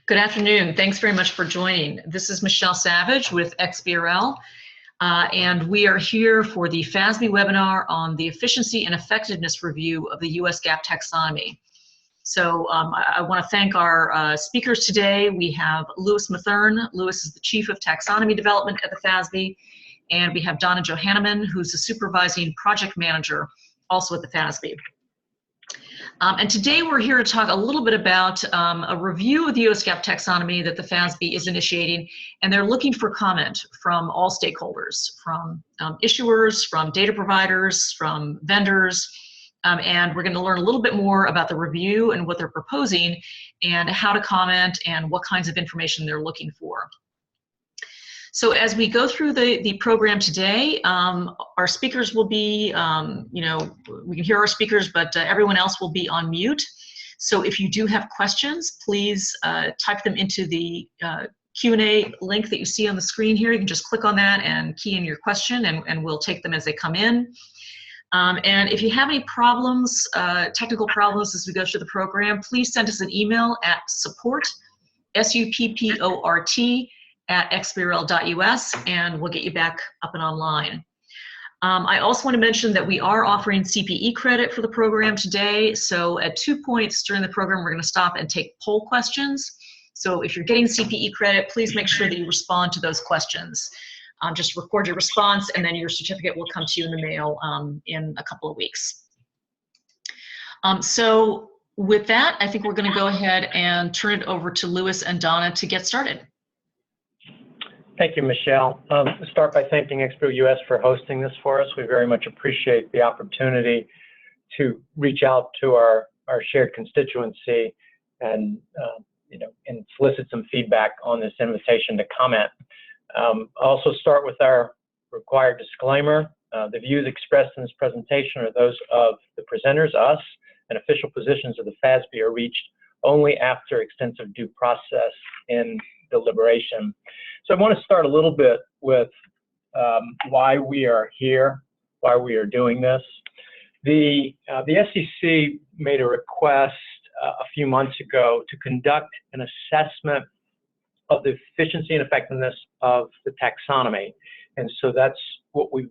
Good afternoon. Thanks very much for joining. This is Michelle Savage with XBRL, and we are here for the FASB webinar on the efficiency and effectiveness review of the US GAAP Taxonomy. So I want to thank our speakers today. We have Louis Mathern. Louis is the Chief of Taxonomy Development at the FASB, and we have Donna Johanneman, who's the Supervising Project Manager, also at the FASB. And today we're here to talk a little bit about a review of the US GAAP Taxonomy that the FASB is initiating, and they're looking for comment from all stakeholders, from issuers, from data providers, from vendors, and we're going to learn a little bit more about the review and what they're proposing and how to comment and what kinds of information they're looking for. So as we go through the program today, our speakers will be, we can hear our speakers, but everyone else will be on mute. So if you do have questions, please type them into the Q&A link that you see on the screen here. You can just click on that and key in your question, and we'll take them as they come in. And if you have any problems, technical problems as we go through the program, please send us an email at support, S-U-P-P-O-R-T, at xbrl.us, and we'll get you back up and online. I also want to mention that we are offering CPE credit for the program today. So at 2 points during the program, we're going to stop and take poll questions. So if you're getting CPE credit, please make sure that you respond to those questions. Just record your response, and then your certificate will come to you in the mail in a couple of weeks. So with that, I think we're going to go ahead and turn it over to Louis and Donna to get started. Thank you, Michelle. I'll start by thanking XBRL US for hosting this for us. We very much appreciate the opportunity to reach out to our shared constituency and and solicit some feedback on this invitation to comment. I'll also start with our required disclaimer. The views expressed in this presentation are those of the presenters, us, and official positions of the FASB are reached only after extensive due process in deliberation. So I want to start a little bit with why we are here, why we are doing this. The SEC made a request a few months ago to conduct an assessment of the efficiency and effectiveness of the taxonomy, and so that's what we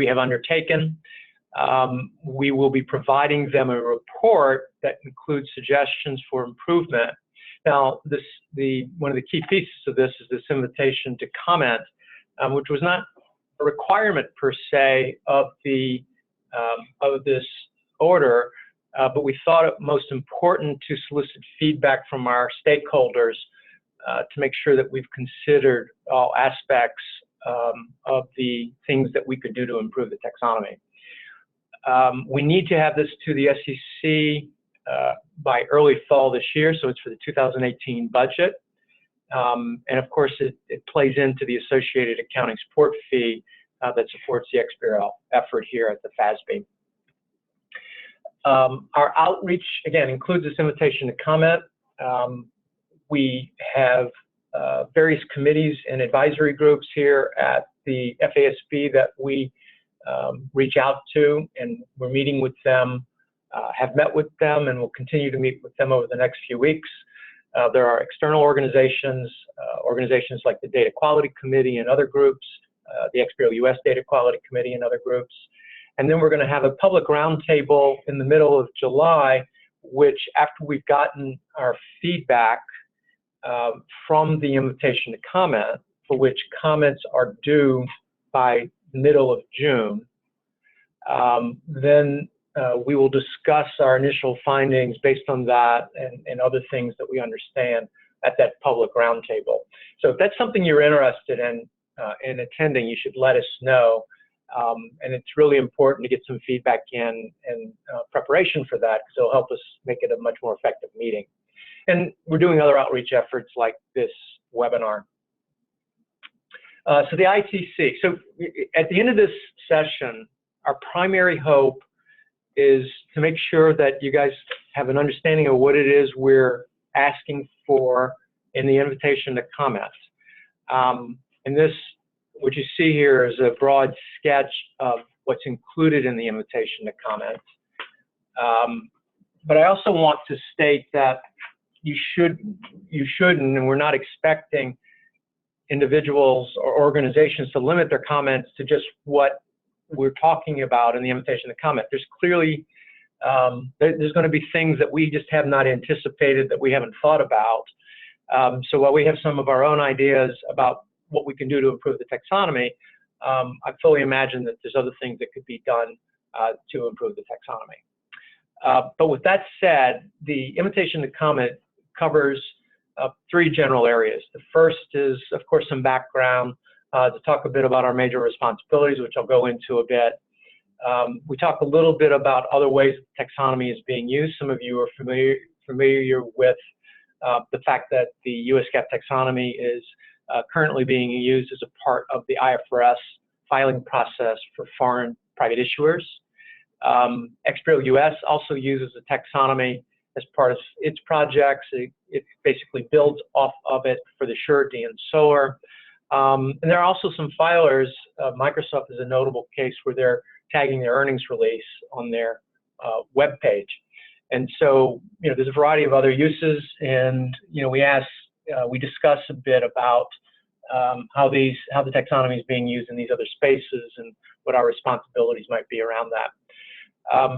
have undertaken. We will be providing them a report that includes suggestions for improvement. Now, one of the key pieces of this is this invitation to comment, which was not a requirement per se of this order, but we thought it most important to solicit feedback from our stakeholders to make sure that we've considered all aspects of the things that we could do to improve the taxonomy. We need to have this to the SEC by early fall this year, so it's for the 2018 budget. And of course, it plays into the associated accounting support fee that supports the XBRL effort here at the FASB. Our outreach, again, includes this invitation to comment. We have various committees and advisory groups here at the FASB that we reach out to, and we're meeting with them, have met with them, and will continue to meet with them over the next few weeks. There are external organizations, organizations like the Data Quality Committee and other groups, the XBRL US Data Quality Committee and other groups. And then we're going to have a public roundtable in the middle of July, which after we've gotten our feedback from the invitation to comment, for which comments are due by middle of June, then we will discuss our initial findings based on that and other things that we understand at that public roundtable. So if that's something you're interested in attending, you should let us know. And it's really important to get some feedback in preparation for that, because it'll help us make it a much more effective meeting. And we're doing other outreach efforts like this webinar. So the ITC. So at the end of this session, our primary hope is to make sure that you guys have an understanding of what it is we're asking for in the invitation to comment. And this, what you see here is a broad sketch of what's included in the invitation to comment. But I also want to state that you shouldn't, and we're not expecting individuals or organizations to limit their comments to just what we're talking about in the invitation to comment. There's clearly, there's going to be things that we just have not anticipated, that we haven't thought about. So while we have some of our own ideas about what we can do to improve the taxonomy, I fully imagine that there's other things that could be done to improve the taxonomy. But with that said, the invitation to comment covers three general areas. The first is, of course, some background to talk a bit about our major responsibilities, which I'll go into a bit. We talk a little bit about other ways that taxonomy is being used. Some of you are familiar with the fact that the US GAAP taxonomy is currently being used as a part of the IFRS filing process for foreign private issuers. XBRL US also uses the taxonomy as part of its projects. It basically builds off of it for the surety and solar. And there are also some filers. Microsoft is a notable case where they're tagging their earnings release on their web page. And so, there's a variety of other uses, and we discuss a bit about how the taxonomy is being used in these other spaces and what our responsibilities might be around that.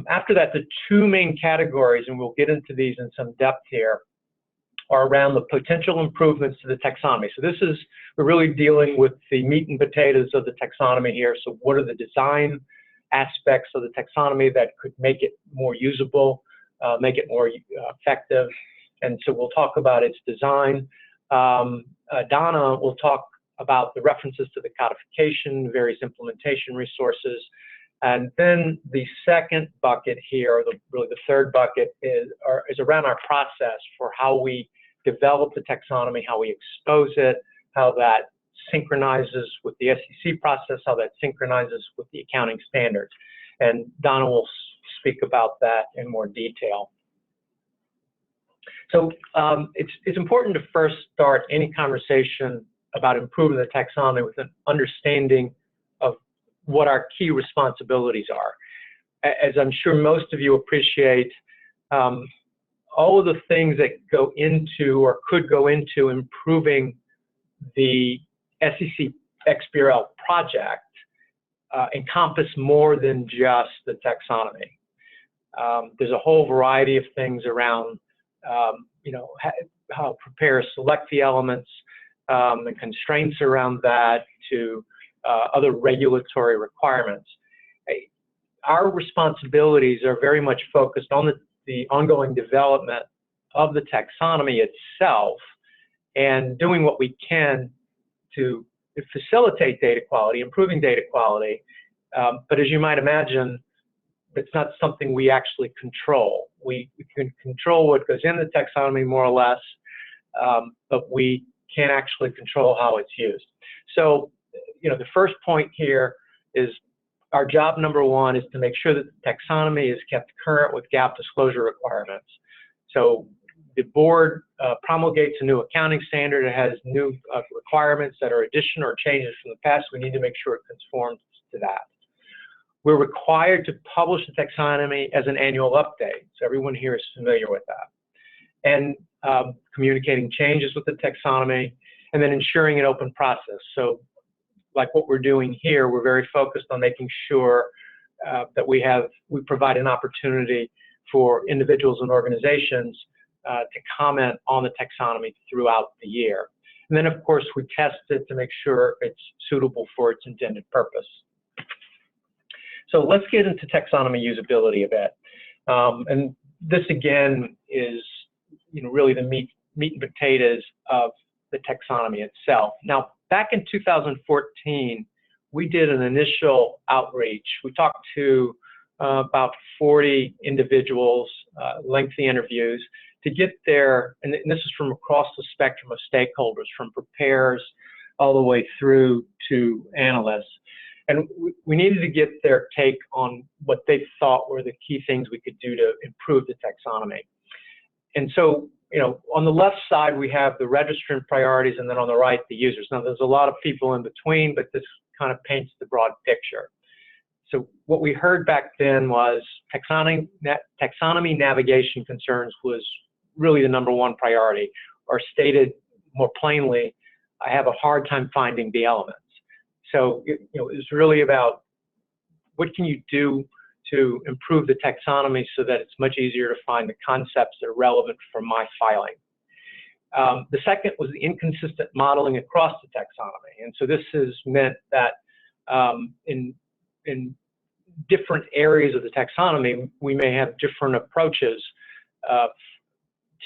After that, the two main categories, and we'll get into these in some depth here, are around the potential improvements to the taxonomy. So we're really dealing with the meat and potatoes of the taxonomy here. So what are the design aspects of the taxonomy that could make it more usable, make it more effective? And so we'll talk about its design. Donna will talk about the references to the codification, various implementation resources. And then the second bucket here, or really the third bucket, is around our process for how we develop the taxonomy, how we expose it, how that synchronizes with the SEC process, how that synchronizes with the accounting standards. And Donna will speak about that in more detail. So it's important to first start any conversation about improving the taxonomy with an understanding of what our key responsibilities are. As I'm sure most of you appreciate, all of the things that go into or could go into improving the SEC XBRL project encompass more than just the taxonomy. There's a whole variety of things around, how preparers select the elements, and constraints around that, to other regulatory requirements. Our responsibilities are very much focused on the ongoing development of the taxonomy itself and doing what we can to facilitate data quality, improving data quality. But as you might imagine, it's not something we actually control. We can control what goes in the taxonomy more or less, but we can't actually control how it's used. So, the first point here is our job number one is to make sure that the taxonomy is kept current with GAAP disclosure requirements. So the board promulgates a new accounting standard. It has new requirements that are addition or changes from the past. We need to make sure it conforms to that. We're required to publish the taxonomy as an annual update. So everyone here is familiar with that. And communicating changes with the taxonomy, and then ensuring an open process. So like what we're doing here, we're very focused on making sure that we provide an opportunity for individuals and organizations to comment on the taxonomy throughout the year. And then, of course, we test it to make sure it's suitable for its intended purpose. So let's get into taxonomy usability a bit. And this, again, is really the meat and potatoes of the taxonomy itself. Now, back in 2014, we did an initial outreach. We talked to about 40 individuals, lengthy interviews, to get their, and this is from across the spectrum of stakeholders, from preparers all the way through to analysts. And we needed to get their take on what they thought were the key things we could do to improve the taxonomy. And so, on the left side, we have the registrant priorities, and then on the right, the users. Now, there's a lot of people in between, but this kind of paints the broad picture. So what we heard back then was taxonomy navigation concerns was really the #1 priority, or stated more plainly, I have a hard time finding the elements. So it's really about what can you do to improve the taxonomy so that it's much easier to find the concepts that are relevant for my filing. The second was the inconsistent modeling across the taxonomy. And so this has meant that in different areas of the taxonomy, we may have different approaches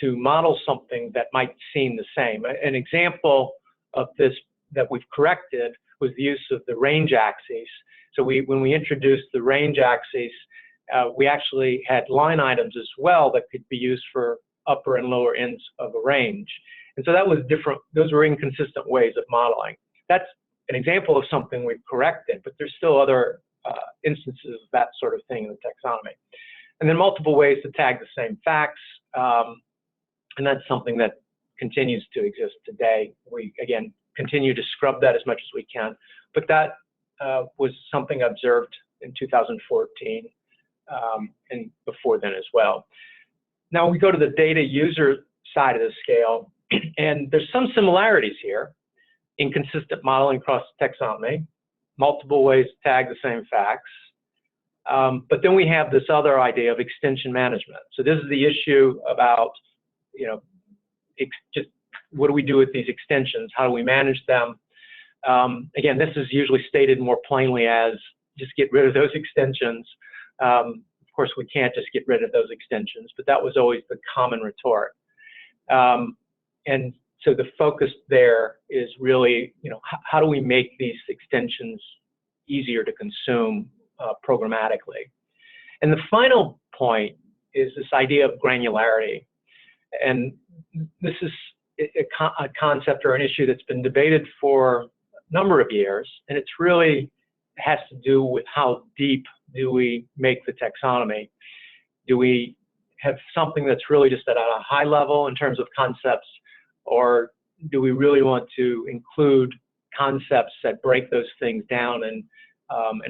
to model something that might seem the same. An example of this that we've corrected was the use of the range axes. So when we introduced the range axes, we actually had line items as well that could be used for upper and lower ends of a range. And so that was different. Those were inconsistent ways of modeling. That's an example of something we've corrected, but there's still other instances of that sort of thing in the taxonomy. And then multiple ways to tag the same facts. And that's something that continues to exist today. We, again, continue to scrub that as much as we can. But that was something observed in 2014 and before then as well. Now we go to the data user side of the scale, and there's some similarities here. Inconsistent modeling across the taxonomy, multiple ways to tag the same facts. But then we have this other idea of extension management. So this is the issue about, just what do we do with these extensions? How do we manage them? Again, this is usually stated more plainly as just get rid of those extensions. Of course, we can't just get rid of those extensions, but that was always the common retort. And so the focus there is really, how do we make these extensions easier to consume programmatically? And the final point is this idea of granularity. And this is a concept or an issue that's been debated for a number of years, and it's really has to do with how deep do we make the taxonomy? Do we have something that's really just at a high level in terms of concepts, or do we really want to include concepts that break those things down in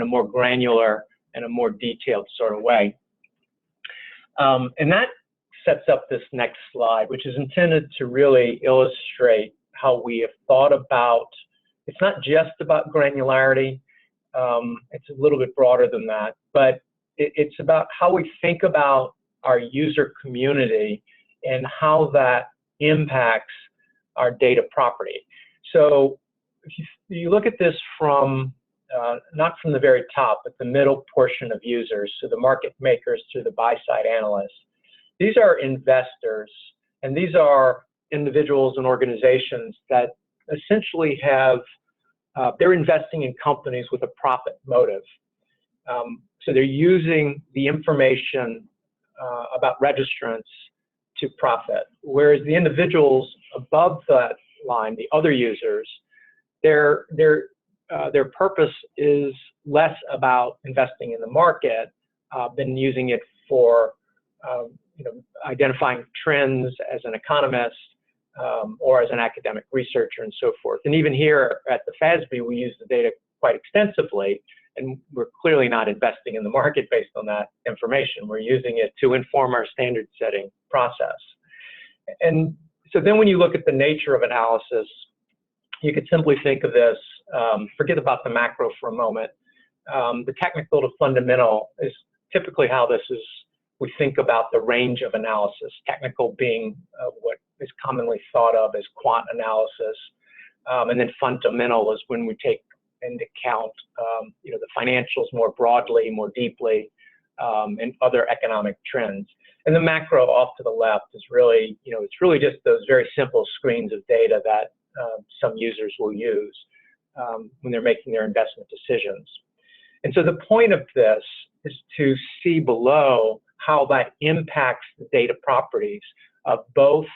a more granular and a more detailed sort of way? And that sets up this next slide, which is intended to really illustrate how we have thought about, it's not just about granularity, it's a little bit broader than that, but it's about how we think about our user community and how that impacts our data property. So if you look at this from, not from the very top, but the middle portion of users, so the market makers to the buy-side analysts, these are investors, and these are individuals and organizations that essentially have, they're investing in companies with a profit motive. So they're using the information about registrants to profit, whereas the individuals above that line, the other users, their purpose is less about investing in the market than using it for identifying trends as an economist or as an academic researcher and so forth. And even here at the FASB, we use the data quite extensively, and we're clearly not investing in the market based on that information. We're using it to inform our standard setting process. And so then when you look at the nature of analysis, you could simply think of this, forget about the macro for a moment. The technical to fundamental is typically how this is, we think about the range of analysis, technical being what is commonly thought of as quant analysis, and then fundamental is when we take into account the financials more broadly, more deeply, and other economic trends. And the macro off to the left is really, it's really just those very simple screens of data that some users will use when they're making their investment decisions. And so the point of this is to see below how that impacts the data properties of both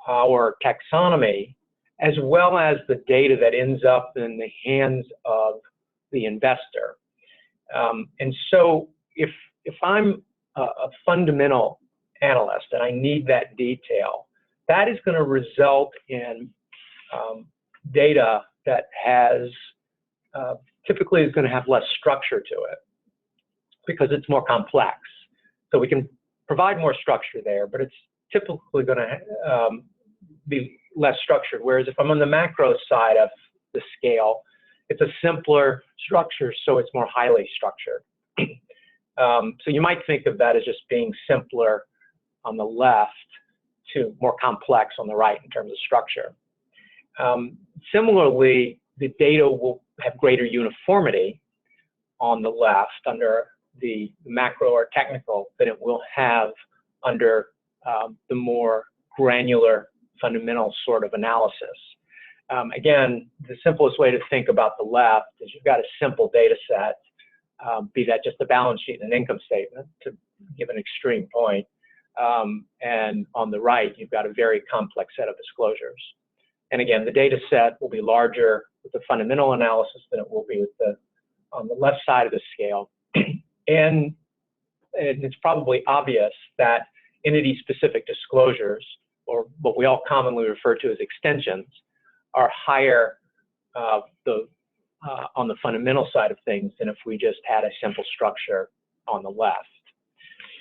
our taxonomy as well as the data that ends up in the hands of the investor. And so if I'm a fundamental analyst and I need that detail, that is going to result in data that has, typically is going to have less structure to it because it's more complex. So we can provide more structure there, but it's typically going to be less structured. Whereas if I'm on the macro side of the scale, it's a simpler structure, so it's more highly structured. So you might think of that as just being simpler on the left to more complex on the right in terms of structure. Similarly, the data will have greater uniformity on the left under the macro or technical than it will have under the more granular fundamental sort of analysis. Again, the simplest way to think about the left is you've got a simple data set, be that just a balance sheet and an income statement, to give an extreme point. And on the right, you've got a very complex set of disclosures. And again, the data set will be larger with the fundamental analysis than it will be with the on the left side of the scale. And it's probably obvious that entity-specific disclosures, or what we all commonly refer to as extensions, are higher on the fundamental side of things than if we just had a simple structure on the left.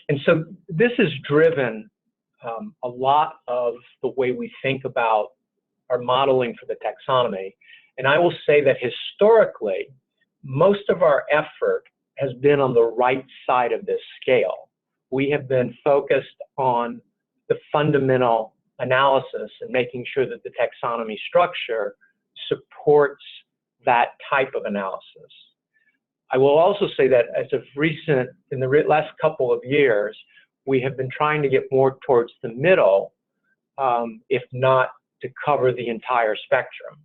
And so this has driven a lot of the way we think about our modeling for the taxonomy. And I will say that historically, most of our effort has been on the right side of this scale. We have been focused on the fundamental analysis and making sure that the taxonomy structure supports that type of analysis. I will also say that as of recent, in the last couple of years, we have been trying to get more towards the middle, if not to cover the entire spectrum.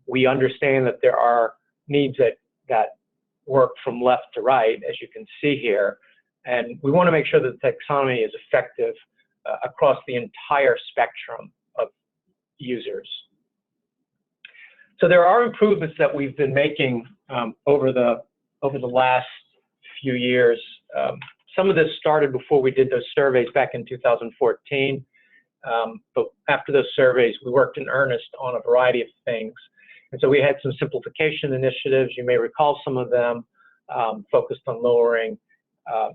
We understand that there are needs that work from left to right, as you can see here, and we want to make sure that the taxonomy is effective across the entire spectrum of users. So there are improvements that we've been making over the last few years. Some of this started before we did those surveys back in 2014, but after those surveys, we worked in earnest on a variety of things. And so we had some simplification initiatives. You may recall some of them focused on lowering,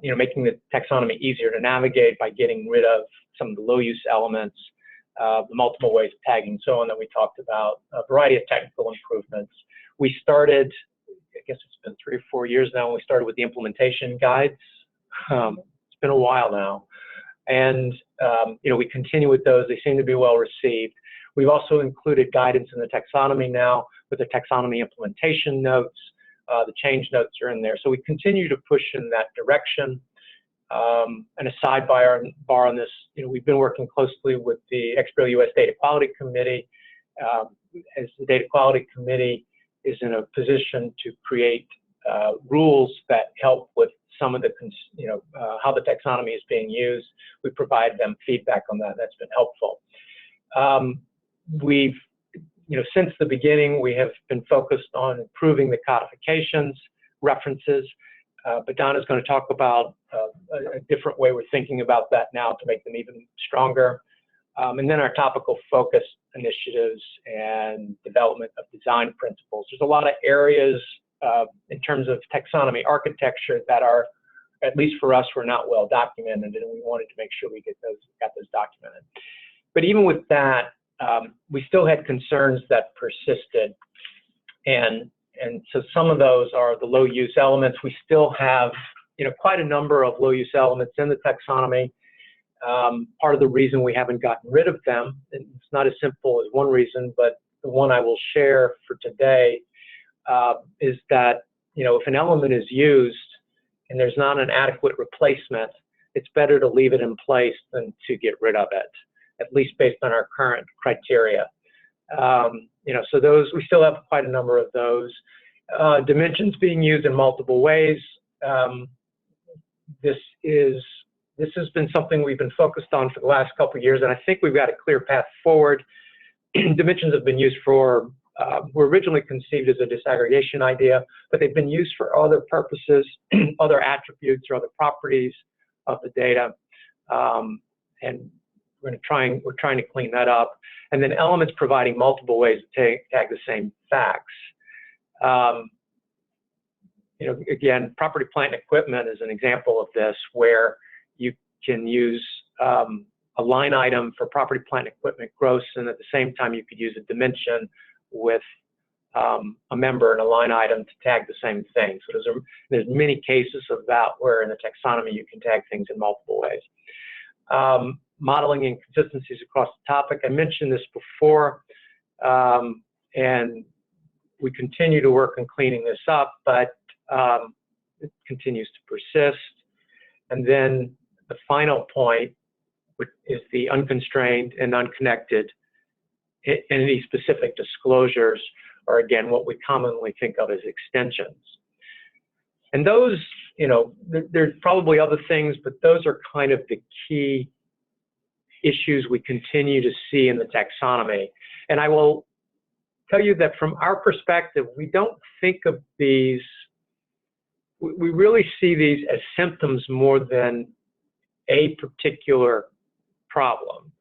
making the taxonomy easier to navigate by getting rid of some of the low-use elements, the multiple ways of tagging, so on that we talked about, a variety of technical improvements. We started, I guess it's been 3 or 4 years now, we started with the implementation guides. It's been a while now. And, we continue with those. They seem to be well received. We've also included guidance in the taxonomy now with the taxonomy implementation notes. The change notes are in there. So we continue to push in that direction. And a sidebar on this, we've been working closely with the XBRL US Data Quality Committee. As the Data Quality Committee is in a position to create rules that help with some of the, how the taxonomy is being used. We provide them feedback on that. That's been helpful. We've, since the beginning, we have been focused on improving the codifications, references, but Donna's going to talk about a different way we're thinking about that now to make them even stronger. And then our topical focus initiatives and development of design principles. There's a lot of areas in terms of taxonomy architecture that are, at least for us, were not well documented, and we wanted to make sure we got those documented. But even with that, we still had concerns that persisted, and so some of those are the low-use elements. We still have, quite a number of low-use elements in the taxonomy. Part of the reason we haven't gotten rid of them, and it's not as simple as one reason, but the one I will share for today is that, if an element is used and there's not an adequate replacement, it's better to leave it in place than to get rid of it, at least based on our current criteria. So those, we still have quite a number of those. Dimensions being used in multiple ways. This has been something we've been focused on for the last couple of years, and I think we've got a clear path forward. Dimensions have been used for, were originally conceived as a disaggregation idea, but they've been used for other purposes, other attributes or other properties of the data. And we're trying to clean that up. And then elements providing multiple ways to tag the same facts. Again, property, plant, and equipment is an example of this, where you can use a line item for property, plant, and equipment gross, and at the same time you could use a dimension with a member and a line item to tag the same thing. So there's many cases of that where in the taxonomy you can tag things in multiple ways. Modeling inconsistencies across the topic. I mentioned this before, and we continue to work on cleaning this up, but it continues to persist. And then the final point, which is the unconstrained and unconnected entity-specific disclosures, are again what we commonly think of as extensions. And those, you know, there's probably other things, but those are kind of the key issues we continue to see in the taxonomy. And I will tell you that from our perspective, we don't think of these, we really see these as symptoms more than a particular problem,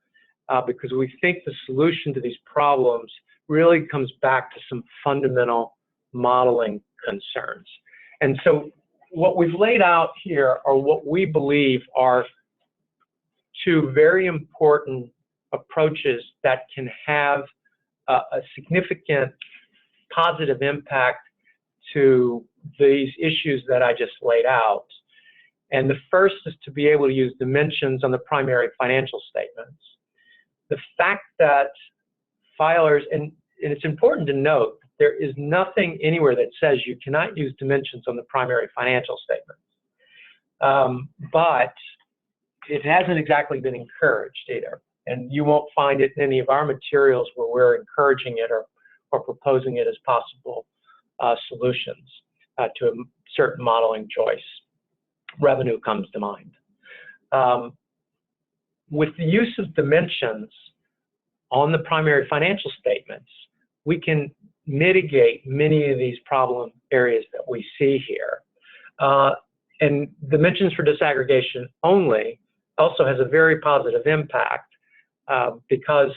because we think the solution to these problems really comes back to some fundamental modeling concerns. And so what we've laid out here are what we believe are two very important approaches that can have a significant positive impact to these issues that I just laid out. And the first is to be able to use dimensions on the primary financial statements. The fact that filers, and it's important to note, there is nothing anywhere that says you cannot use dimensions on the primary financial statements. But it hasn't exactly been encouraged either. And you won't find it in any of our materials where we're encouraging it or proposing it as possible solutions to a certain modeling choice. Revenue comes to mind. With the use of dimensions on the primary financial statements, we can mitigate many of these problem areas that we see here. And dimensions for disaggregation only also has a very positive impact because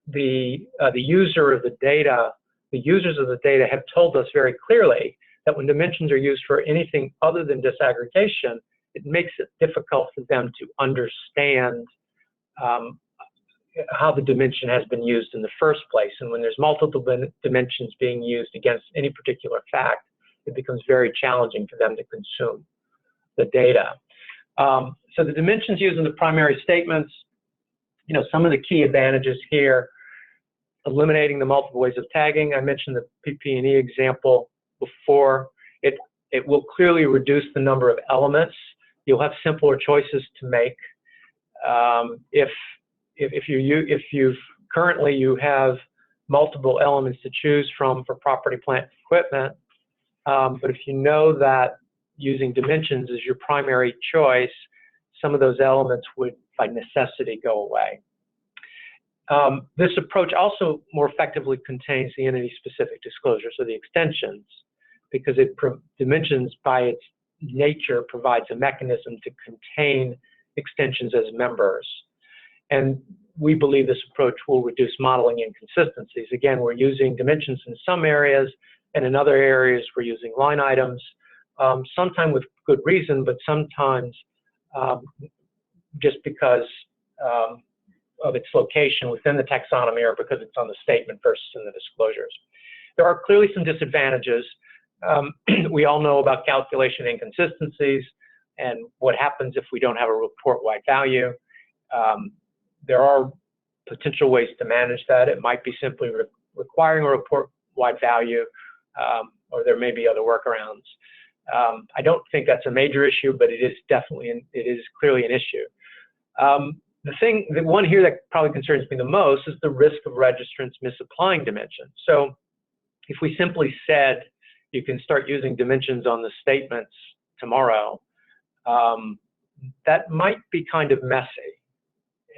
the user of the data, the users of the data have told us very clearly that when dimensions are used for anything other than disaggregation, it makes it difficult for them to understand how the dimension has been used in the first place. And when there's multiple dimensions being used against any particular fact, it becomes very challenging for them to consume the data. So the dimensions used in the primary statements, you know, some of the key advantages here: eliminating the multiple ways of tagging. I mentioned the PP&E example before. It will clearly reduce the number of elements. You'll have simpler choices to make. If you've currently you have multiple elements to choose from for property, plant, and equipment, but if you know that using dimensions is your primary choice, some of those elements would by necessity go away. This approach also more effectively contains the entity-specific disclosures, or the extensions, because dimensions by its nature provides a mechanism to contain extensions as members. And we believe this approach will reduce modeling inconsistencies. Again, we're using dimensions in some areas, and in other areas we're using line items, sometimes with good reason, but sometimes just because of its location within the taxonomy or because it's on the statement versus in the disclosures. There are clearly some disadvantages. We all know about calculation inconsistencies and what happens if we don't have a report-wide value. There are potential ways to manage that. It might be simply requiring a report-wide value, or there may be other workarounds. I don't think that's a major issue, but it is definitely, it is clearly an issue. The one here that probably concerns me the most is the risk of registrants misapplying dimensions. So if we simply said you can start using dimensions on the statements tomorrow, that might be kind of messy.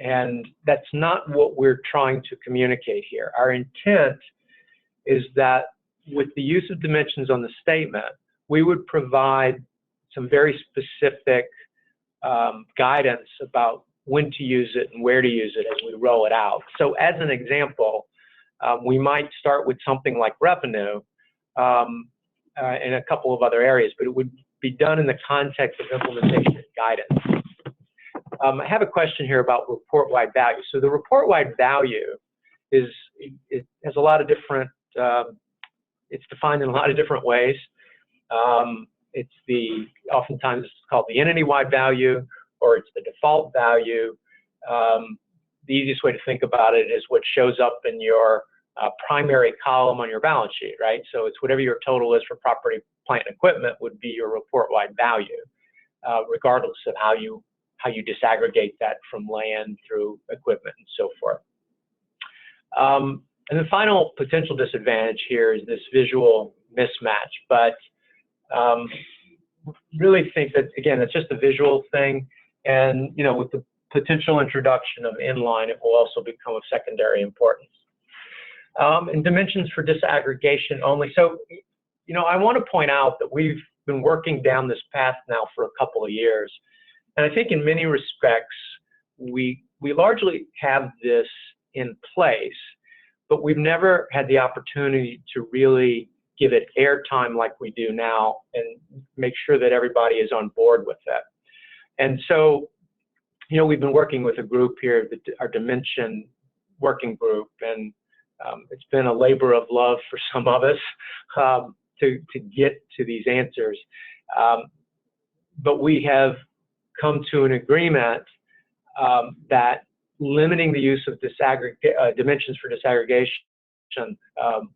And that's not what we're trying to communicate here. Our intent is that with the use of dimensions on the statement, we would provide some very specific guidance about when to use it and where to use it as we roll it out. So as an example, we might start with something like revenue and a couple of other areas, but it would be done in the context of implementation and guidance. I have a question here about report-wide value. So the report-wide value it has a lot of different, it's defined in a lot of different ways. Oftentimes it's called the entity-wide value, or it's the default value. The easiest way to think about it is what shows up in your primary column on your balance sheet, right? So it's whatever your total is for property, plant, and equipment would be your report-wide value, regardless of how you disaggregate that from land through equipment and so forth. And the final potential disadvantage here is this visual mismatch, but really think that, again, it's just a visual thing, and with the potential introduction of inline, it will also become of secondary importance. And dimensions for disaggregation only. So, I want to point out that we've been working down this path now for a couple of years, and I think in many respects we largely have this in place, but we've never had the opportunity to really give it airtime like we do now and make sure that everybody is on board with that. And so, we've been working with a group here, our Dimension Working Group, and it's been a labor of love for some of us to get to these answers. But we have come to an agreement that limiting the use of dimensions for disaggregation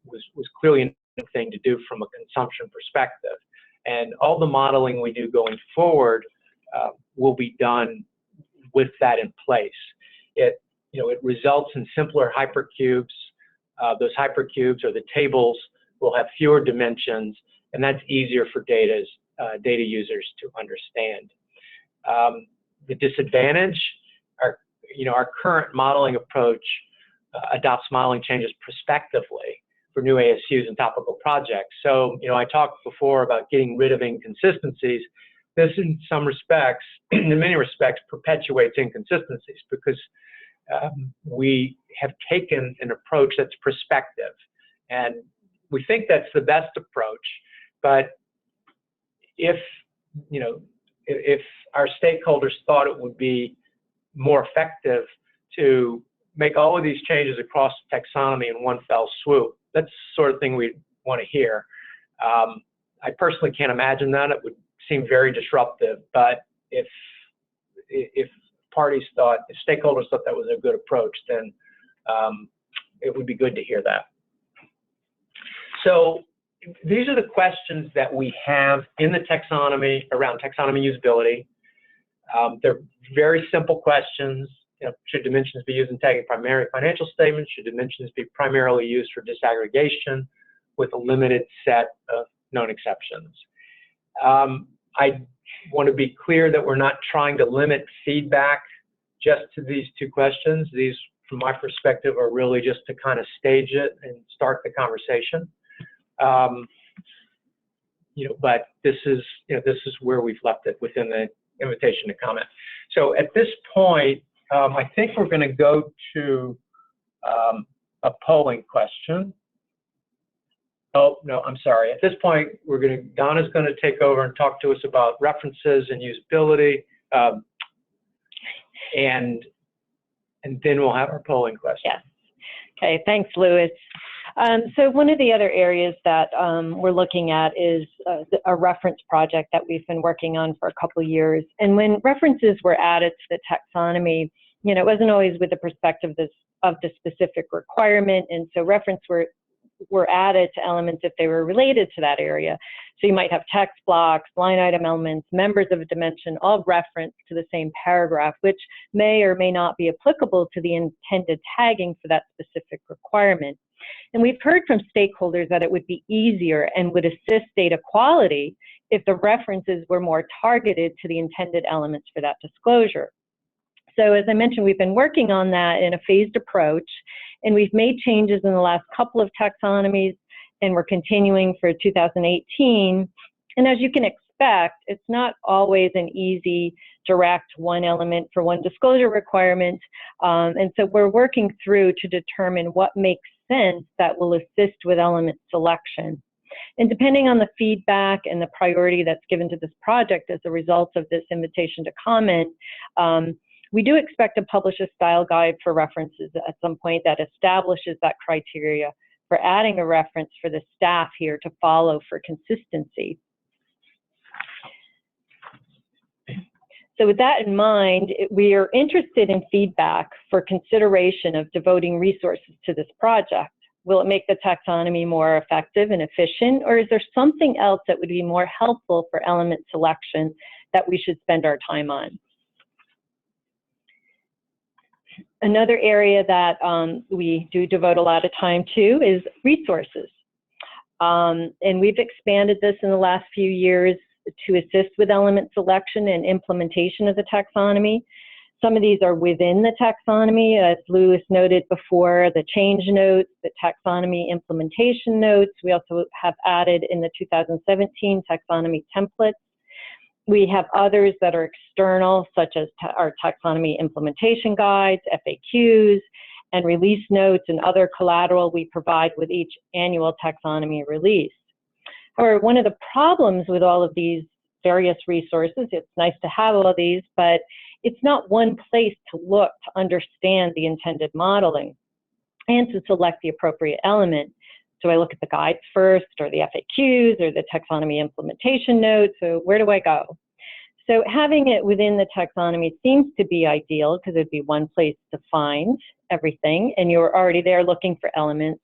was clearly a thing to do from a consumption perspective. And all the modeling we do going forward will be done with that in place. It results in simpler hypercubes. Those hypercubes, or the tables, will have fewer dimensions, and that's easier for data users to understand. The disadvantage, our current modeling approach adopts modeling changes prospectively for new ASUs and topical projects. So, I talked before about getting rid of inconsistencies. This, in some respects, in many respects, perpetuates inconsistencies because we have taken an approach that's prospective, and we think that's the best approach. But if our stakeholders thought it would be more effective to make all of these changes across taxonomy in one fell swoop, that's the sort of thing we want to hear. I personally can't imagine that. It would seem very disruptive, but if stakeholders thought that was a good approach, then it would be good to hear that. So these are the questions that we have in the taxonomy around taxonomy usability. They're very simple questions. Should dimensions be used in tagging primary financial statements? Should dimensions be primarily used for disaggregation with a limited set of known exceptions? I want to be clear that we're not trying to limit feedback just to these two questions. These, from my perspective, are really just to kind of stage it and start the conversation. But this is where we've left it within the invitation to comment. So at this point, I think we're going to go to a polling question. Oh, no, I'm sorry. At this point, Donna's going to take over and talk to us about references and usability, and then we'll have our polling question. Yes. Okay, thanks, Louis. So one of the other areas that we're looking at is a reference project that we've been working on for a couple of years. And when references were added to the taxonomy, it wasn't always with the perspective of the specific requirement, and so reference were added to elements if they were related to that area. So you might have text blocks, line item elements, members of a dimension, all referenced to the same paragraph, which may or may not be applicable to the intended tagging for that specific requirement. And we've heard from stakeholders that it would be easier and would assist data quality if the references were more targeted to the intended elements for that disclosure. So as I mentioned, we've been working on that in a phased approach, and we've made changes in the last couple of taxonomies, and we're continuing for 2018. And as you can expect, it's not always an easy direct one element for one disclosure requirement. And so we're working through to determine what makes sense that will assist with element selection. And depending on the feedback and the priority that's given to this project as a result of this invitation to comment, We do expect to publish a style guide for references at some point that establishes that criteria for adding a reference for the staff here to follow for consistency. So with that in mind, we are interested in feedback for consideration of devoting resources to this project. Will it make the taxonomy more effective and efficient, or is there something else that would be more helpful for element selection that we should spend our time on? Another area that we do devote a lot of time to is resources. And we've expanded this in the last few years to assist with element selection and implementation of the taxonomy. Some of these are within the taxonomy, as Louis noted before, the change notes, the taxonomy implementation notes. We also have added in the 2017 taxonomy templates. We have others that are external, such as our taxonomy implementation guides, FAQs, and release notes and other collateral we provide with each annual taxonomy release. However, one of the problems with all of these various resources, it's nice to have all of these, but it's not one place to look to understand the intended modeling and to select the appropriate element. Do I look at the guides first, or the FAQs, or the taxonomy implementation notes? So where do I go? So having it within the taxonomy seems to be ideal because it'd be one place to find everything, and you're already there looking for elements.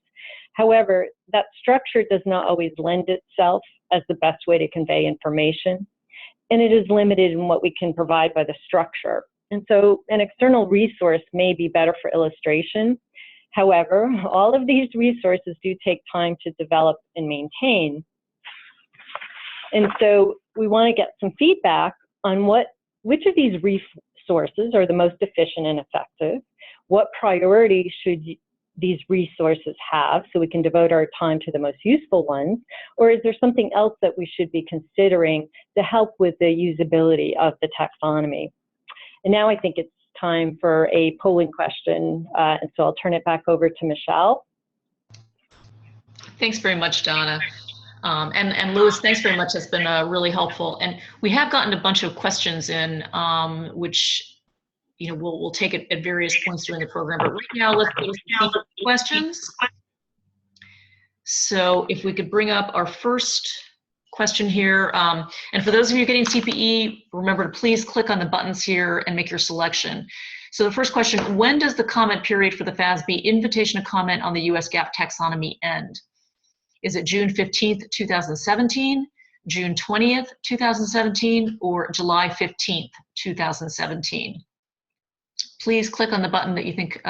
However, that structure does not always lend itself as the best way to convey information, and it is limited in what we can provide by the structure. And so an external resource may be better for illustration. However, all of these resources do take time to develop and maintain. And so we want to get some feedback on which of these resources are the most efficient and effective, what priority should these resources have so we can devote our time to the most useful ones, or is there something else that we should be considering to help with the usability of the taxonomy? And now I think it's time for a polling question, and so I'll turn it back over to Michelle. Thanks very much, Donna. And Louis, thanks very much. That's been really helpful. And we have gotten a bunch of questions in, which we'll take it at various points during the program. But right now, let's go to questions. So if we could bring up our first question here. And for those of you getting CPE, remember to please click on the buttons here and make your selection. So the first question, when does the comment period for the FASB invitation to comment on the US GAAP taxonomy end? Is it June 15th, 2017, June 20th, 2017, or July 15th, 2017? Please click on the button that you think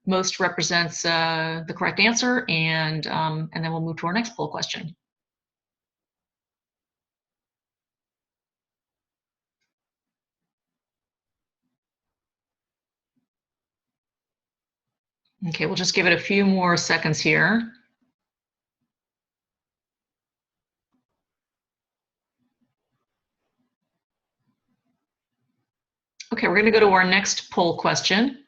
most represents the correct answer, and then we'll move to our next poll question. Okay, we'll just give it a few more seconds here. Okay, we're going to go to our next poll question.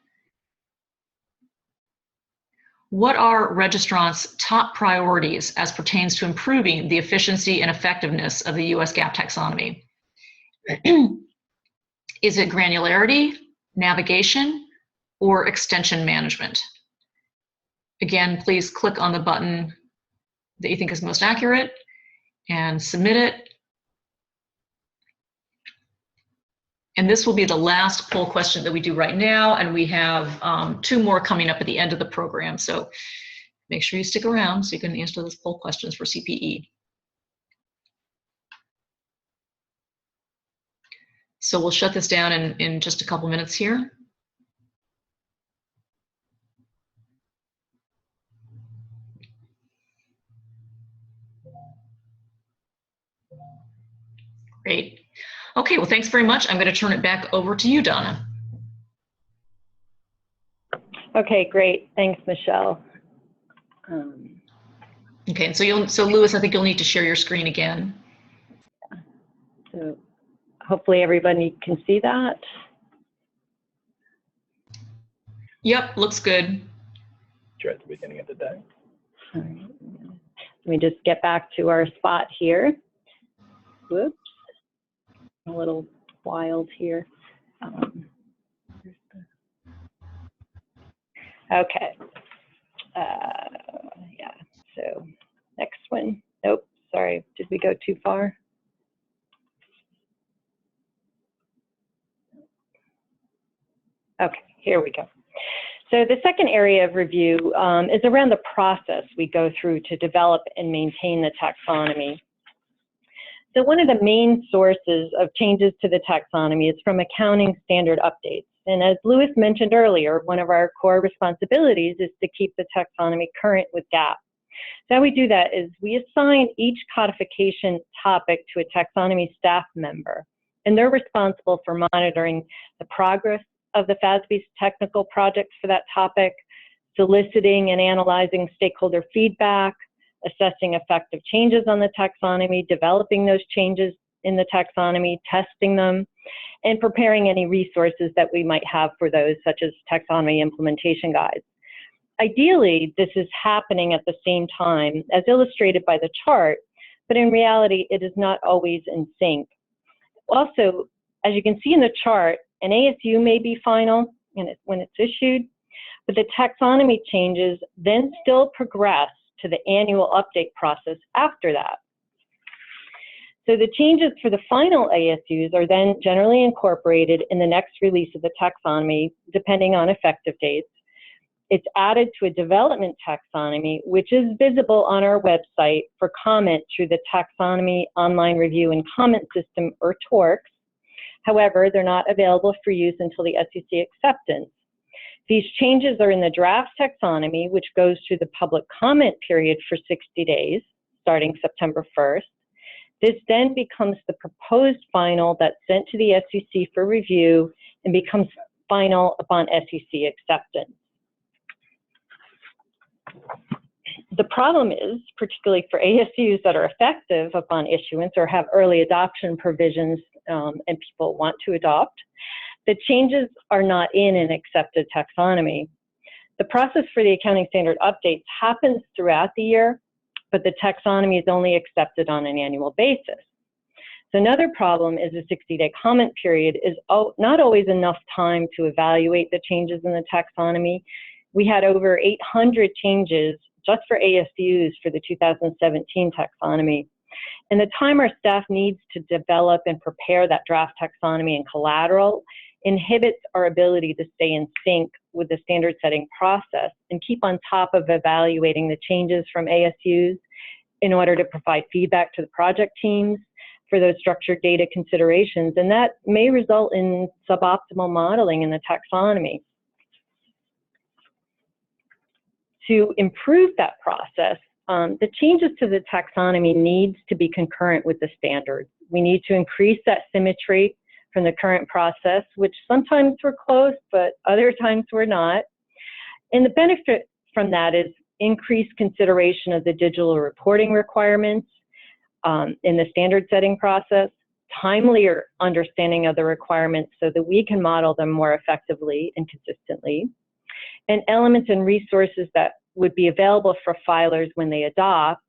What are registrants' top priorities as pertains to improving the efficiency and effectiveness of the US GAAP taxonomy? Is it granularity, navigation, or extension management? Again, please click on the button that you think is most accurate and submit it. And this will be the last poll question that we do right now, and we have 2 more coming up at the end of the program. So make sure you stick around so you can answer those poll questions for CPE. So we'll shut this down in just a couple minutes here. Great. Okay, well, thanks very much. I'm going to turn it back over to you, Donna. Okay, great. Thanks, Michelle. Okay, so Louis, I think you'll need to share your screen again. So hopefully everybody can see that. Yep, looks good. Sure, at the beginning of the day. All right. Let me just get back to our spot here. Whoops. A little wild here. Okay. Yeah, so next one. Nope, sorry, did we go too far? Okay, here we go. So the second area of review is around the process we go through to develop and maintain the taxonomy. So one of the main sources of changes to the taxonomy is from accounting standard updates. And as Louis mentioned earlier, one of our core responsibilities is to keep the taxonomy current with GAAP. So how we do that is we assign each codification topic to a taxonomy staff member, and they're responsible for monitoring the progress of the FASB's technical projects for that topic, soliciting and analyzing stakeholder feedback, assessing effective changes on the taxonomy, developing those changes in the taxonomy, testing them, and preparing any resources that we might have for those, such as taxonomy implementation guides. Ideally, this is happening at the same time as illustrated by the chart, but in reality, it is not always in sync. Also, as you can see in the chart, an ASU may be final when it's issued, but the taxonomy changes then still progress to the annual update process after that. So the changes for the final ASUs are then generally incorporated in the next release of the taxonomy, depending on effective dates. It's added to a development taxonomy, which is visible on our website for comment through the Taxonomy Online Review and Comment System, or TORCS. However, they're not available for use until the SEC acceptance. These changes are in the draft taxonomy, which goes through the public comment period for 60 days, starting September 1st. This then becomes the proposed final that's sent to the SEC for review and becomes final upon SEC acceptance. The problem is, particularly for ASUs that are effective upon issuance or have early adoption provisions and people want to adopt, the changes are not in an accepted taxonomy. The process for the accounting standard updates happens throughout the year, but the taxonomy is only accepted on an annual basis. So another problem is the 60-day comment period is not always enough time to evaluate the changes in the taxonomy. We had over 800 changes just for ASUs for the 2017 taxonomy. And the time our staff needs to develop and prepare that draft taxonomy and collateral inhibits our ability to stay in sync with the standard setting process and keep on top of evaluating the changes from ASUs in order to provide feedback to the project teams for those structured data considerations. And that may result in suboptimal modeling in the taxonomy. To improve that process, the changes to the taxonomy needs to be concurrent with the standards. We need to increase that symmetry from the current process, which sometimes we're close, but other times we're not. And the benefit from that is increased consideration of the digital reporting requirements in the standard setting process, timelier understanding of the requirements so that we can model them more effectively and consistently, and elements and resources that would be available for filers when they adopt.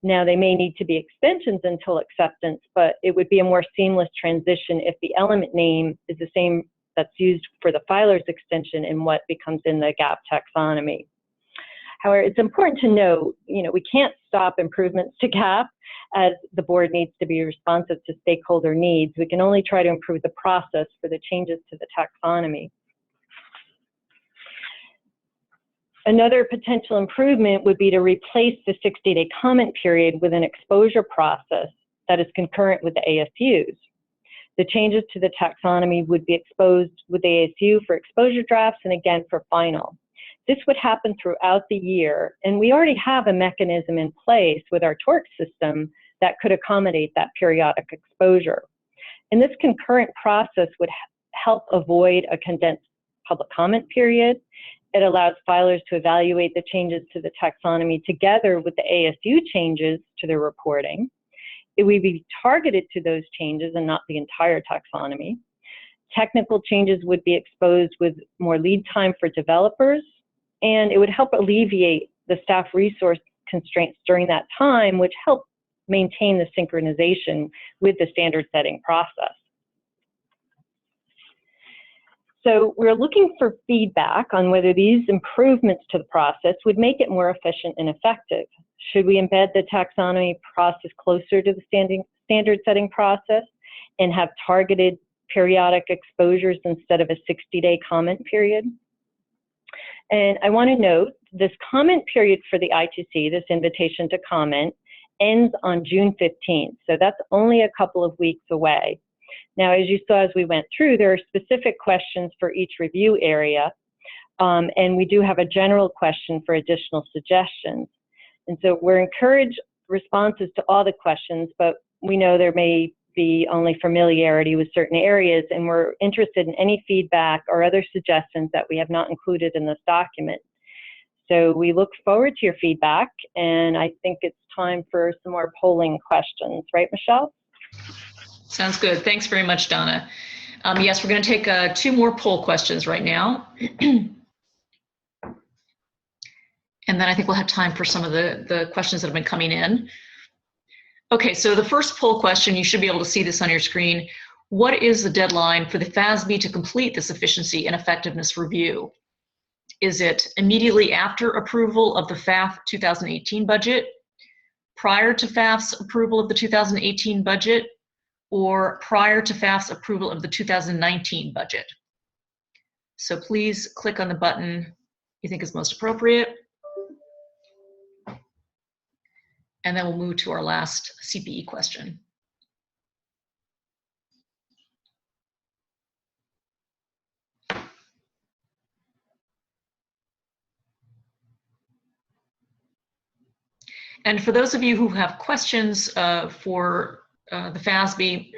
Now, they may need to be extensions until acceptance, but it would be a more seamless transition if the element name is the same that's used for the filer's extension in what becomes in the GAAP taxonomy. However, it's important to note, we can't stop improvements to GAAP as the board needs to be responsive to stakeholder needs. We can only try to improve the process for the changes to the taxonomy. Another potential improvement would be to replace the 60-day comment period with an exposure process that is concurrent with the ASUs. The changes to the taxonomy would be exposed with the ASU for exposure drafts and again for final. This would happen throughout the year, and we already have a mechanism in place with our TORC system that could accommodate that periodic exposure. And this concurrent process would help avoid a condensed public comment period. It allows filers to evaluate the changes to the taxonomy together with the ASU changes to their reporting. It would be targeted to those changes and not the entire taxonomy. Technical changes would be exposed with more lead time for developers, and it would help alleviate the staff resource constraints during that time, which help maintain the synchronization with the standard setting process. So we're looking for feedback on whether these improvements to the process would make it more efficient and effective. Should we embed the taxonomy process closer to the standard setting process and have targeted periodic exposures instead of a 60-day comment period? And I want to note this comment period for the I2C, this invitation to comment, ends on June 15th. So that's only a couple of weeks away. Now, as you saw as we went through, there are specific questions for each review area, and we do have a general question for additional suggestions. And so we're encouraged responses to all the questions, but we know there may be only familiarity with certain areas, and we're interested in any feedback or other suggestions that we have not included in this document. So we look forward to your feedback, and I think it's time for some more polling questions. Right, Michelle? Sounds good. Thanks very much, Donna. Yes, we're going to take 2 more poll questions right now. And then I think we'll have time for some of the questions that have been coming in. Okay, so the first poll question, you should be able to see this on your screen. What is the deadline for the FASB to complete this efficiency and effectiveness review? Is it immediately after approval of the FAF 2018 budget, prior to FAF's approval of the 2018 budget, or prior to FAF's approval of the 2019 budget? So please click on the button you think is most appropriate. And then we'll move to our last CPE question. And for those of you who have questions for the FASB,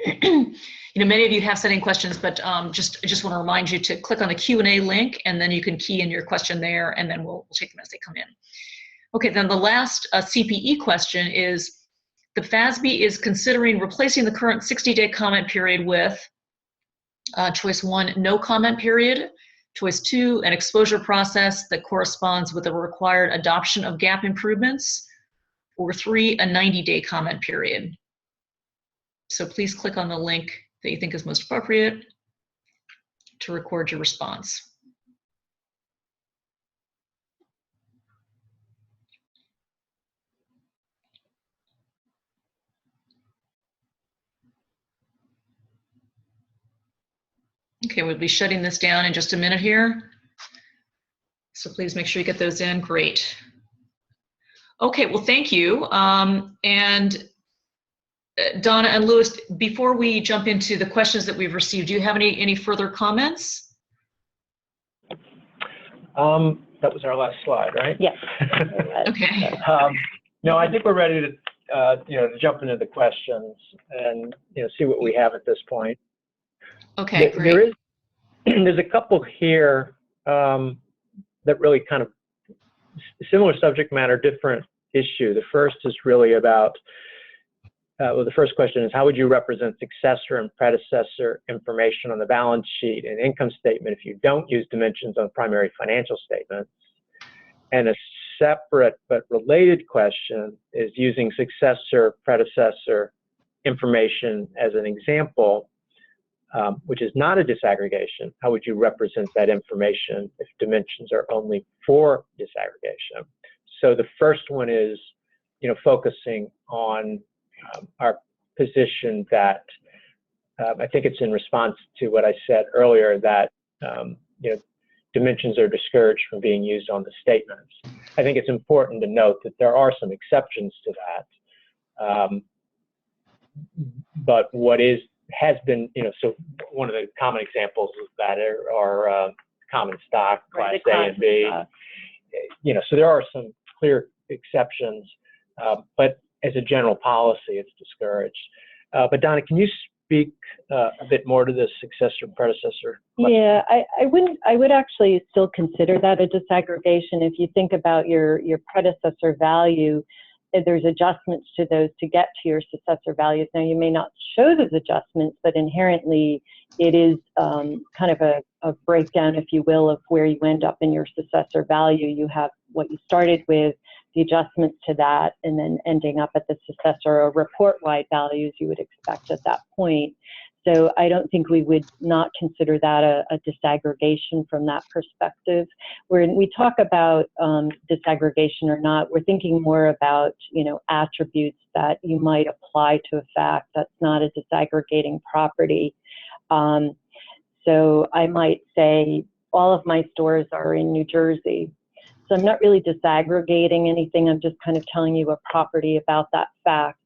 many of you have sent in questions, but I just want to remind you to click on the Q&A link, and then you can key in your question there, and then we'll take them as they come in. Okay, then the last CPE question is, the FASB is considering replacing the current 60-day comment period with choice 1, no comment period, choice 2, an exposure process that corresponds with the required adoption of GAAP improvements, or 3, a 90-day comment period. So please click on the link that you think is most appropriate to record your response. Okay, we'll be shutting this down in just a minute here. So please make sure you get those in. Great. Okay, well, thank you. And Donna and Louis, before we jump into the questions that we've received, do you have any further comments? That was our last slide, right? Yes. Okay. No, I think we're ready to, to jump into the questions and, see what we have at this point. Okay, great. There's a couple here that really kind of similar subject matter, different issue. The first is really about, well, the first question is, how would you represent successor and predecessor information on the balance sheet and income statement if you don't use dimensions on primary financial statements? And a separate but related question is using successor, predecessor information as an example, which is not a disaggregation. How would you represent that information if dimensions are only for disaggregation? So the first one is, focusing on our position that I think it's in response to what I said earlier, that dimensions are discouraged from being used on the statements. I think it's important to note that there are some exceptions to that. But what has been, so one of the common examples of that are common stock, Class A and B. So there are some clear exceptions, but as a general policy, it's discouraged. But Donna, can you speak a bit more to this successor predecessor question? Yeah, I would actually still consider that a disaggregation. If you think about your predecessor value, there's adjustments to those to get to your successor values. Now, you may not show those adjustments, but inherently it is kind of a breakdown, if you will, of where you end up in your successor value. You have what you started with, the adjustments to that, and then ending up at the successor or report-wide values you would expect at that point. So I don't think we would not consider that a disaggregation from that perspective. When we talk about disaggregation or not, we're thinking more about, attributes that you might apply to a fact that's not a disaggregating property. So I might say all of my stores are in New Jersey. So I'm not really disaggregating anything. I'm just kind of telling you a property about that fact.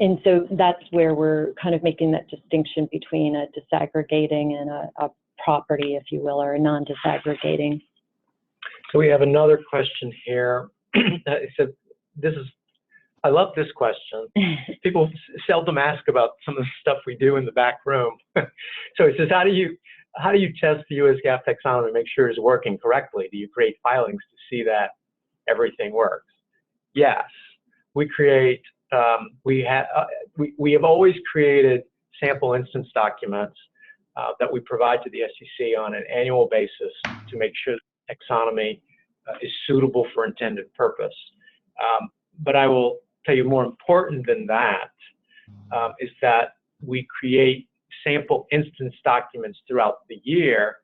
And so that's where we're kind of making that distinction between a disaggregating and a property, if you will, or a non-disaggregating. So we have another question here. It said, I love this question. People seldom ask about some of the stuff we do in the back room. So it says, how do you test the US GAAP taxonomy to make sure it's working correctly? Do you create filings to see that everything works? Yes, we create. We have always created sample instance documents that we provide to the SEC on an annual basis to make sure the taxonomy is suitable for intended purpose. But I will tell you, more important than that is that we create sample instance documents throughout the year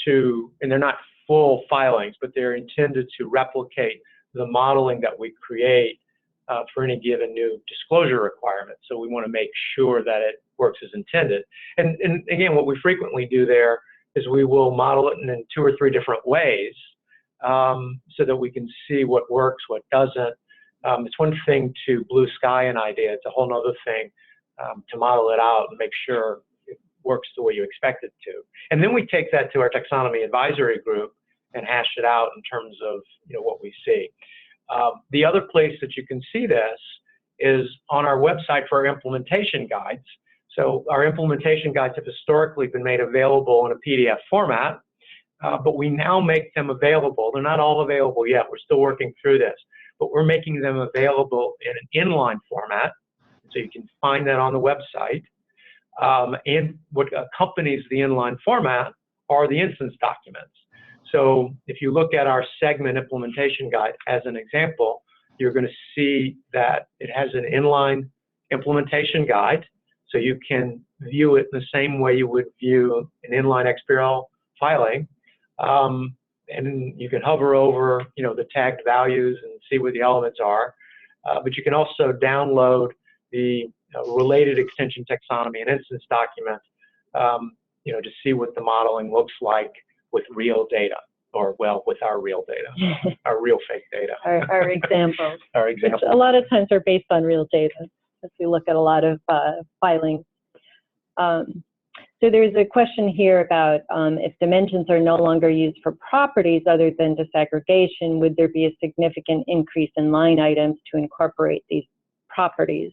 and they're not full filings, but they're intended to replicate the modeling that we create for any given new disclosure requirement. So we want to make sure that it works as intended. And again, what we frequently do there is we will model it in 2 or 3 different ways so that we can see what works, what doesn't. It's one thing to blue sky an idea. It's a whole other thing to model it out and make sure it works the way you expect it to. And then we take that to our taxonomy advisory group and hash it out in terms of what we see. The other place that you can see this is on our website for our implementation guides. So our implementation guides have historically been made available in a PDF format, but we now make them available. They're not all available yet. We're still working through this, but we're making them available in an inline format. So you can find that on the website. And what accompanies the inline format are the instance documents. So if you look at our segment implementation guide as an example, you're going to see that it has an inline implementation guide. So you can view it in the same way you would view an inline XBRL filing. And you can hover over, the tagged values and see where the elements are. But you can also download the related extension taxonomy and instance document, to see what the modeling looks like with real data, or well, with our real data, our real fake data. Our examples. Our examples. Which a lot of times are based on real data, as we look at a lot of filings. So there's a question here about if dimensions are no longer used for properties other than disaggregation, would there be a significant increase in line items to incorporate these properties?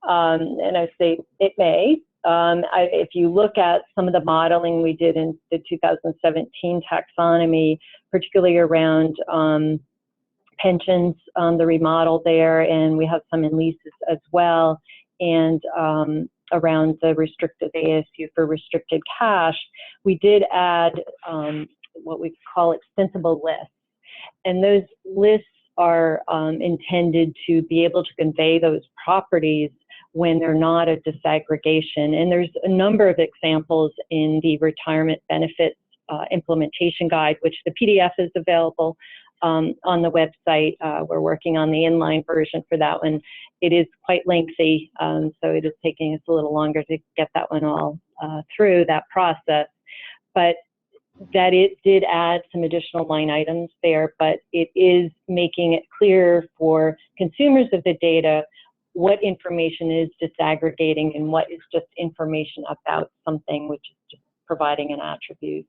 And I say it may. If you look at some of the modeling we did in the 2017 taxonomy, particularly around pensions, the remodel there, and we have some in leases as well, and around the restricted ASU for restricted cash, we did add what we call extensible lists. And those lists are intended to be able to convey those properties when they're not a disaggregation. And there's a number of examples in the retirement benefits implementation guide, which the PDF is available on the website. We're working on the inline version for that one. It is quite lengthy, so it is taking us a little longer to get that one all through that process. But that it did add some additional line items there, but it is making it clear for consumers of the data what information is disaggregating and what is just information about something, which is just providing an attribute.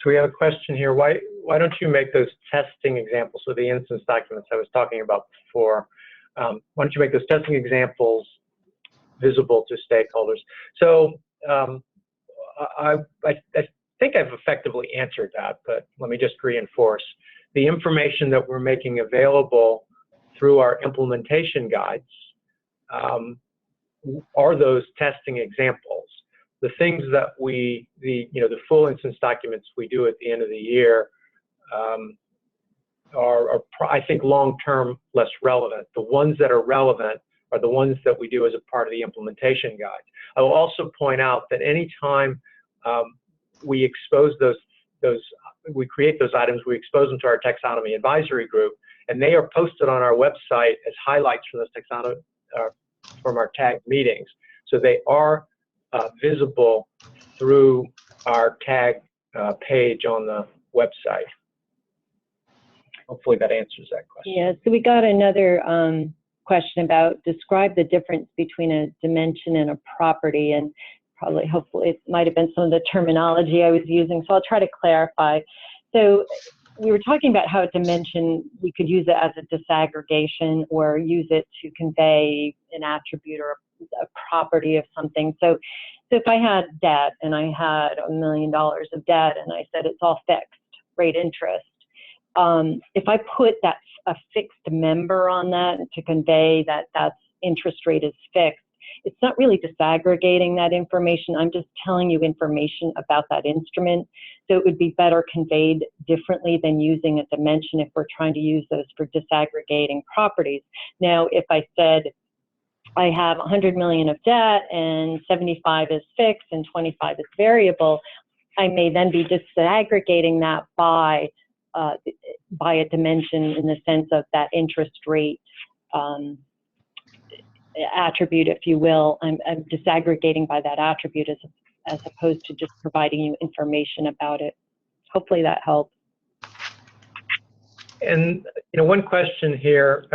So we have a question here. Why don't you make those testing examples, so the instance documents I was talking about before, why don't you make those testing examples visible to stakeholders? So I think I've effectively answered that, but let me just reinforce. The information that we're making available through our implementation guides are those testing examples. The things that the full instance documents we do at the end of the year are I think, long-term less relevant. The ones that are relevant are the ones that we do as a part of the implementation guides. I will also point out that anytime we expose we create those items, we expose them to our taxonomy advisory group, and they are posted on our website as highlights from those taxonomy, from our tag meetings. So they are visible through our tag page on the website. Hopefully that answers that question. Yeah, so we got another question about describe the difference between a dimension and a property, and probably, hopefully, it might have been some of the terminology I was using, so I'll try to clarify. So we were talking about how a dimension, we could use it as a disaggregation or use it to convey an attribute or a property of something. So if I had debt and I had $1 million of debt and I said it's all fixed rate interest, if I put a fixed member on that to convey that that interest rate is fixed, it's not really disaggregating that information. I'm just telling you information about that instrument. So it would be better conveyed differently than using a dimension if we're trying to use those for disaggregating properties. Now, if I said I have 100 million of debt and 75 is fixed and 25 is variable, I may then be disaggregating that by a dimension in the sense of that interest rate attribute, if you will. I'm disaggregating by that attribute as opposed to just providing you information about it. Hopefully that helps. And one question here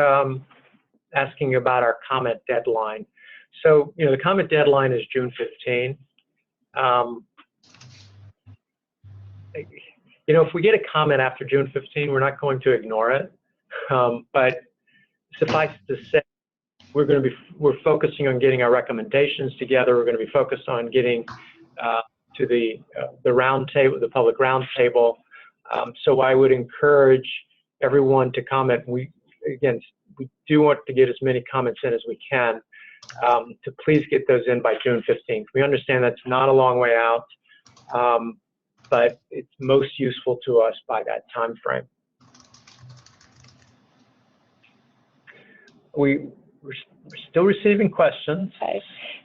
asking about our comment deadline. So the comment deadline is June 15. If we get a comment after June 15, we're not going to ignore it. But suffice to say, we're focusing on getting our recommendations together. We're going to be focused on getting to the round table, the public round table. So I would encourage everyone to comment. We do want to get as many comments in as we can. To please get those in by June 15th. We understand that's not a long way out, but it's most useful to us by that time frame. We're still receiving questions. Okay.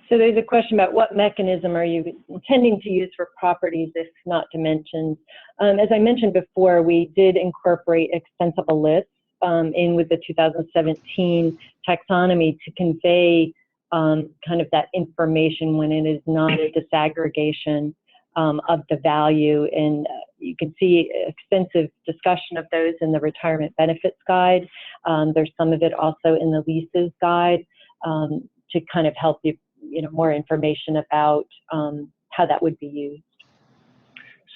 So there's a question about what mechanism are you intending to use for properties if not dimensions? As I mentioned before, we did incorporate extensible lists in with the 2017 taxonomy to convey kind of that information when it is not a disaggregation of the value. And you can see extensive discussion of those in the retirement benefits guide. There's some of it also in the leases guide to kind of help you, more information about how that would be used.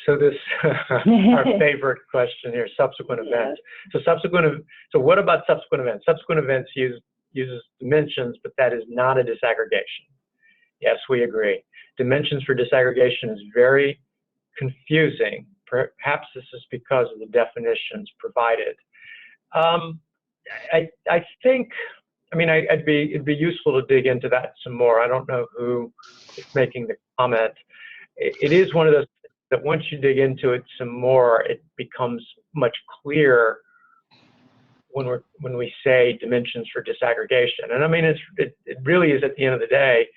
So this, our favorite question here, subsequent events. So what about subsequent events? Subsequent events uses dimensions, but that is not a disaggregation. Yes, we agree. Dimensions for disaggregation is very confusing. Perhaps this is because of the definitions provided. I think, it'd be useful to dig into that some more. I don't know who is making the comment. It is one of those that once you dig into it some more, it becomes much clearer when we say dimensions for disaggregation. And it really is, at the end of the day,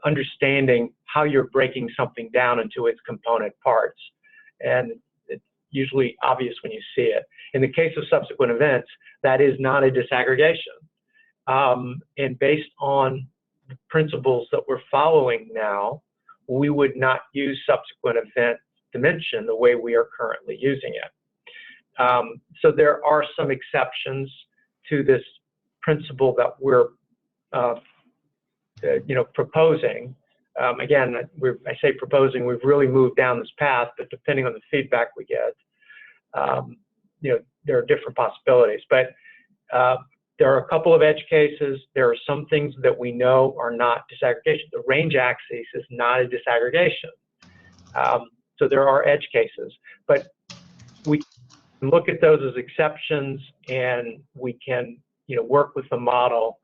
understanding how you're breaking something down into its component parts. And it's usually obvious when you see it. In the case of subsequent events, that is not a disaggregation. And based on the principles that we're following now, we would not use subsequent event dimension the way we are currently using it. So there are some exceptions to this principle that we're proposing. Again, I say proposing, we've really moved down this path, but depending on the feedback we get, there are different possibilities. But there are a couple of edge cases. There are some things that we know are not disaggregation. The range axis is not a disaggregation. So there are edge cases, but we can look at those as exceptions, and we can work with the model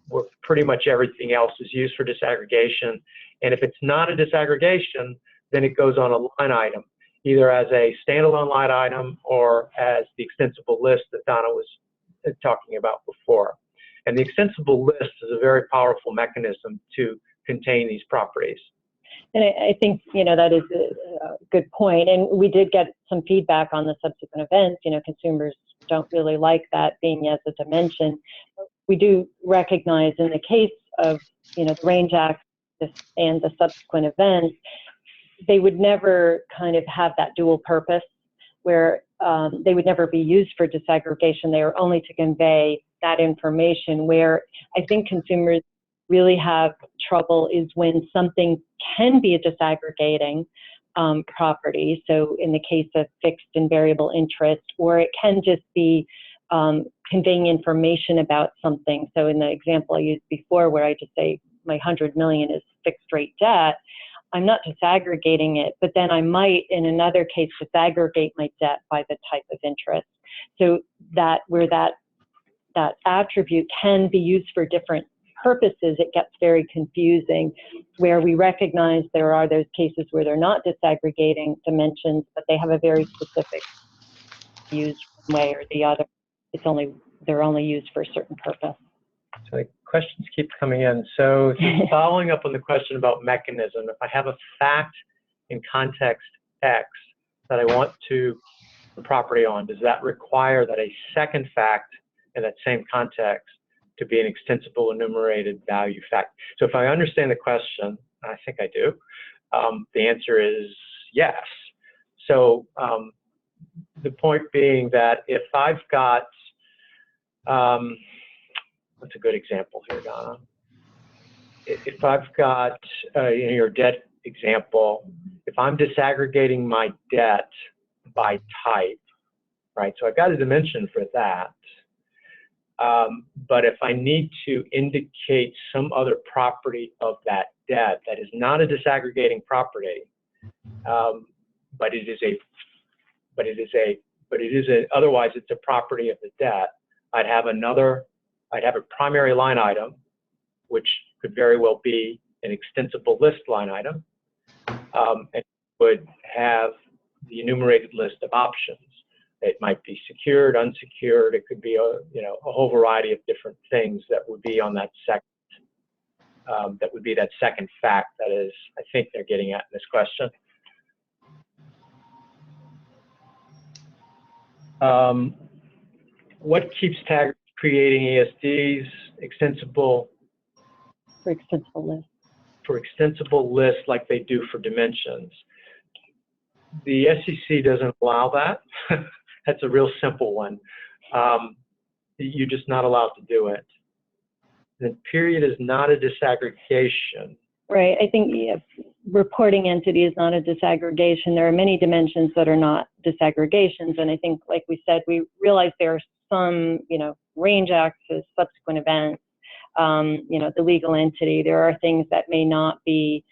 where pretty much everything else is used for disaggregation. And if it's not a disaggregation, then it goes on a line item, either as a standalone line item or as the extensible list that Donna was talking about before. And the extensible list is a very powerful mechanism to contain these properties. And I think, that is a good point. And we did get some feedback on the subsequent events. Consumers don't really like that being as a dimension. We do recognize in the case of, the range access and the subsequent events, they would never kind of have that dual purpose where they would never be used for disaggregation. They are only to convey that information. Where I think consumers really have trouble is when something can be a disaggregating property. So in the case of fixed and variable interest, or it can just be conveying information about something. So in the example I used before, where I just say my 100 million is fixed rate debt, I'm not disaggregating it, but then I might, in another case, disaggregate my debt by the type of interest. So that where that attribute can be used for different purposes, it gets very confusing, where we recognize there are those cases where they're not disaggregating dimensions, but they have a very specific used one way or the other. They're only used for a certain purpose. So the questions keep coming in. So just following up on the question about mechanism, if I have a fact in context X that I want to the property on, does that require that a second fact in that same context to be an extensible enumerated value fact? So if I understand the question, I think I do, the answer is yes. So the point being that if I've got, what's a good example here, Donna? If I've got your debt example, if I'm disaggregating my debt by type, right? So I've got a dimension for that. But if I need to indicate some other property of that debt that is not a disaggregating property, otherwise it's a property of the debt, I'd have a primary line item, which could very well be an extensible list line item, and would have the enumerated list of options. It might be secured, unsecured. It could be a whole variety of different things that would be on that second fact. That is, I think they're getting at in this question. What keeps taggers creating ESDs? Extensible For extensible lists. For extensible lists, like they do for dimensions. The SEC doesn't allow that. That's a real simple one. You're just not allowed to do it. The period is not a disaggregation. Right. I think reporting entity is not a disaggregation. There are many dimensions that are not disaggregations, and I think, like we said, we realize there are some, range access, subsequent events, the legal entity. There are things that may not be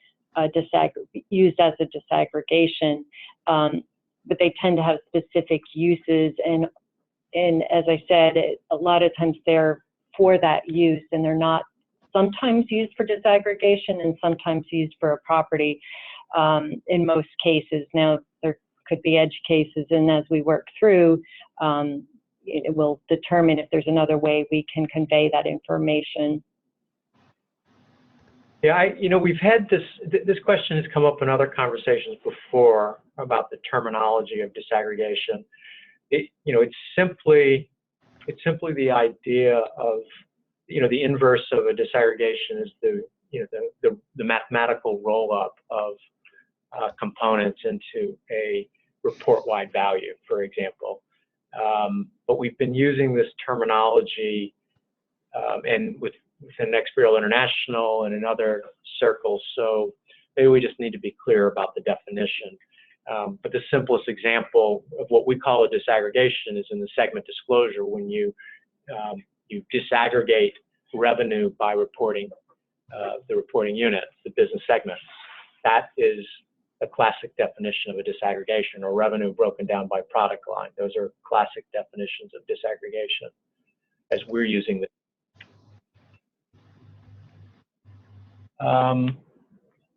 used as a disaggregation, but they tend to have specific uses. And as I said, a lot of times they're for that use, and they're not sometimes used for disaggregation and sometimes used for a property in most cases. Now, there could be edge cases, and as we work through, it will determine if there's another way we can convey that information. Yeah, we've had this question has come up in other conversations before about the terminology of disaggregation. It's simply the idea of, the inverse of a disaggregation is the mathematical roll-up of components into a report-wide value, for example. But we've been using this terminology and within XBRL International and in other circles, so maybe we just need to be clear about the definition. But the simplest example of what we call a disaggregation is in the segment disclosure, when you disaggregate revenue by reporting the reporting units, the business segments. That is a classic definition of a disaggregation, or revenue broken down by product line. Those are classic definitions of disaggregation as we're using them.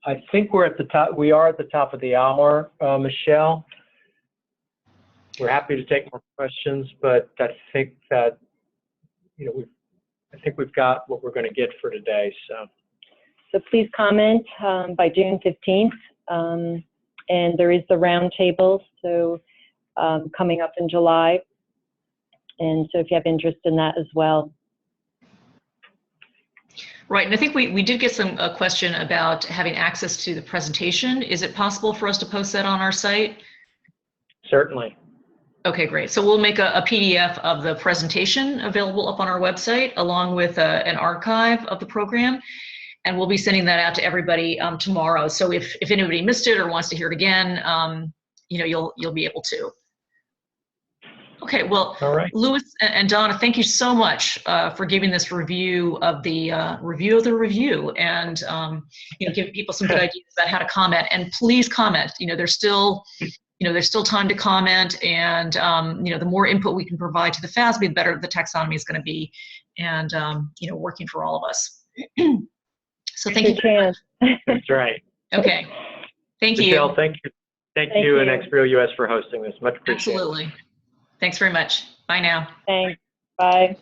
I think we're at the top. We are at the top of the hour, Michelle. We're happy to take more questions, but I think that I think we've got what we're going to get for today. So please comment by June 15th. And there is the roundtable, so coming up in July. And so if you have interest in that as well. Right, and I think we did get a question about having access to the presentation. Is it possible for us to post that on our site? Certainly. Okay, great. So we'll make a PDF of the presentation available up on our website, along with an archive of the program, and we'll be sending that out to everybody tomorrow. So if anybody missed it or wants to hear it again, you know, you'll be able to. Okay, well, all right. Louis and Donna, thank you so much for giving this review of the review, and you know, giving people some good ideas about how to comment. And please comment. You know, there's still time to comment, and you know, the more input we can provide to the FASB, the better the taxonomy is going to be, and you know, working for all of us. So thank you. That's right. Okay. Thank you. Michelle, thank you, and XBRL US for hosting this. Much appreciated. Absolutely. Thanks very much. Bye now. Thanks. Bye.